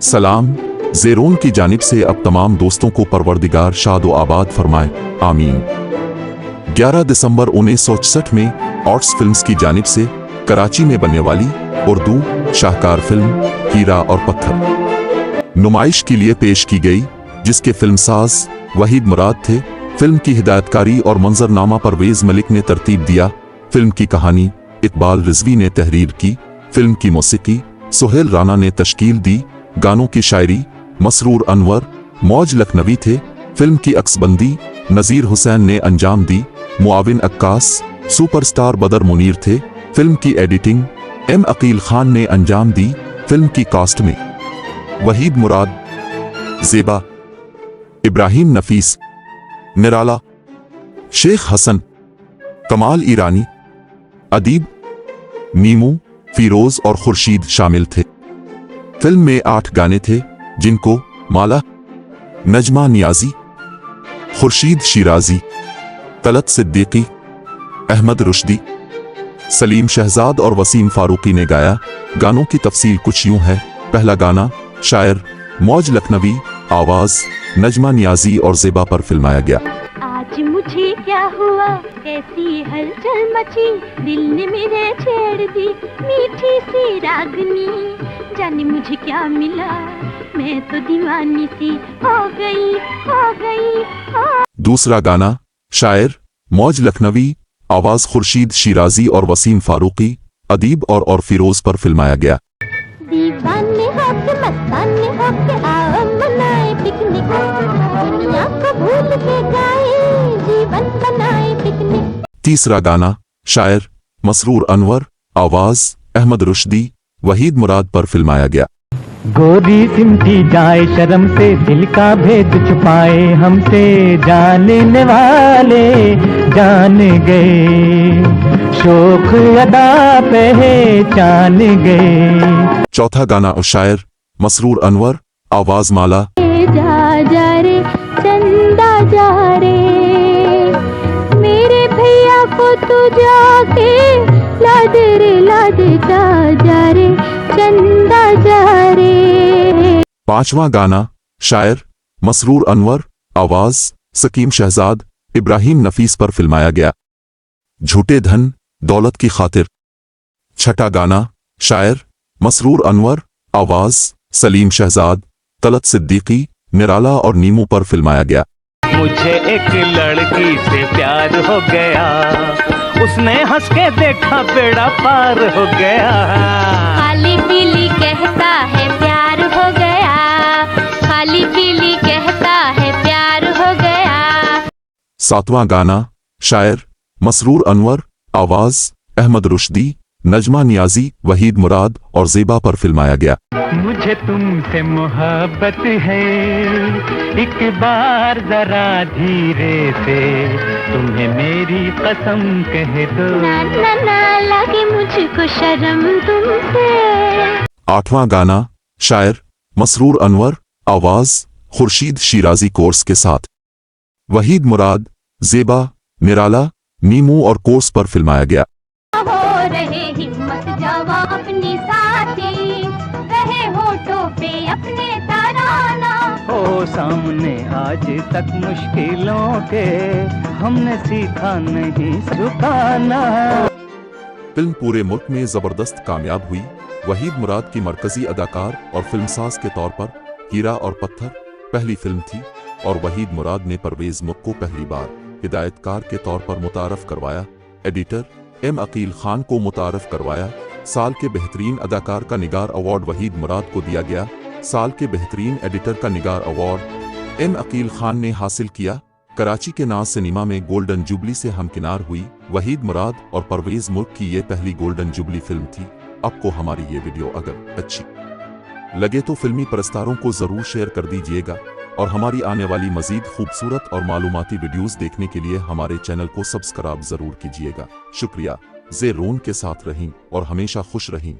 सलाम ज़ेरोन की जानिब से अब तमाम दोस्तों को परवरदिगार शाद व आबाद फरमाए, आमीन। 11 दिसंबर 1966 में ऑट्स फिल्म्स की जानिब से कराची में बनने वाली उर्दू शाहकार फिल्म हीरा और पत्थर नुमाइश के लिए पेश की गई, जिसके फिल्मसाज वहीद मुराद थे। फिल्म की हिदायतकारी और मंजरनामा परवेज मलिक ने तरतीब दिया। फिल्म की कहानी इकबाल रिजवी ने तहरीर की। फिल्म की मौसीकी सुहेल राना ने तश्कील दी। गानों की शायरी मसरूर अनवर, मौज लखनवी थे। फिल्म की अक्सबंदी नज़ीर हुसैन ने अंजाम दी। मुआविन अक्कास सुपरस्टार बदर मुनीर थे। फिल्म की एडिटिंग एम अकील खान ने अंजाम दी। फिल्म की कास्ट में वहीद मुराद, ज़ेबा, इब्राहिम नफीस, निराला, शेख हसन, कमाल ईरानी, अदीब, नीमू, फिरोज और खुर्शीद शामिल थे। फिल्म में 8 गाने थे, जिनको माला, नजमा नियाजी, खुर्शीद शिराजी, तलत सिद्दीकी, अहमद रुश्दी, सलीम शहजाद और वसीम फारूकी ने गाया। गानों की तफसील कुछ यूं है। पहला गाना शायर मौज लखनवी, आवाज नजमा नियाजी और ज़ेबा पर फिल्माया गया। आज मुझे क्या हुआ, कैसी हलचल मची, दिल ने मेरे छेड़ दी मीठी सी रागनी, जाने मुझे क्या मिला, मैं तो दीवानी सी हो गई। दूसरा गाना शायर मौज लखनवी, आवाज खुर्शीद शिराजी और वसीम फारूकी, अदीब और फिरोज पर फिल्माया गया। दीवाने होके मस्ताने होके आओ मनाए पिकनिक, दुनिया को भूल के गाए जीवन बनाए पिकनिक। तीसरा गाना शायर मसरूर अनवर, आवाज अहमद रुश्दी, वहीद मुराद पर फिल्माया गया। गोरी सिमटी जाए शर्म से, दिल का भेद छुपाए हमसे, जानने वाले जान गए, शोख अदा पहचान गए। चौथा गाना शायर मसरूर अनवर, आवाज माला, जा रे चंदा जा रे, मेरे भैया को तू जाके लाद रे लाद, जा रे चंदा जा रे। पांचवा गाना शायर मसरूर अनवर, आवाज सकीम शहजाद, इब्राहिम नफीस पर फिल्माया गया। झूठे धन दौलत की खातिर। छठा गाना शायर मसरूर अनवर, आवाज सलीम शहजाद, तलत सिद्दीकी, निराला और नीमू पर फिल्माया गया। मुझे एक लड़की से प्यार हो गया, उसने हंस के देखा बेड़ा पार हो गया, खाली पीली कहता है प्यार हो गया, खाली पीली कहता है प्यार हो गया। सातवां गाना शायर मसरूर अनवर, आवाज अहमद रुश्दी, नजमा नियाजी, वहीद मुराद और ज़ेबा पर फिल्माया गया। मुझे तुमसे मोहब्बत है, एक बार जरा धीरे से तुम्हें मेरी कसम कह दो, ना लगे मुझको शर्म तुमसे। आठवां गाना शायर मसरूर अनवर, आवाज खुर्शीद शिराजी कोर्स के साथ, वहीद मुराद, ज़ेबा, निराला, नीमू और कोर्स पर फिल्माया गया। हो रहे हिम्मत जवा अपनी साथी, रहे होठों पे अपने तराना, ओ सामने आज तक मुश्किलों के हमने सीखा नहीं झुकाना। फिल्म पूरे मुल्क में जबरदस्त कामयाब हुई। वहीद मुराद की मरकजी अदाकार और फिल्मसाज के तौर पर हीरा और पत्थर पहली फिल्म थी और वहीद मुराद ने परवेज मुल्क को पहली बार हिदायतकार के तौर पर मुतारफ करवाया। एडिटर एम अकील खान को मुतारफ करवाया। साल के बेहतरीन अदाकार का निगार अवार्ड वहीद मुराद को दिया गया। साल के बेहतरीन एडिटर का निगार अवार्ड एम अकील खान ने हासिल किया। कराची के नाज सिनेमा में गोल्डन जुबली से हमकिनार हुई। वहीद मुराद और परवेज मुल्क की ये पहली गोल्डन जुबली फिल्म थी। आपको हमारी ये वीडियो अगर अच्छी लगे तो फिल्मी परस्तारों को जरूर शेयर कर दीजिएगा और हमारी आने वाली मजीद खूबसूरत और मालूमाती वीडियोस देखने के लिए हमारे चैनल को सब्सक्राइब जरूर कीजिएगा। शुक्रिया। ज़ेरोन के साथ रहीं और हमेशा खुश रहीं।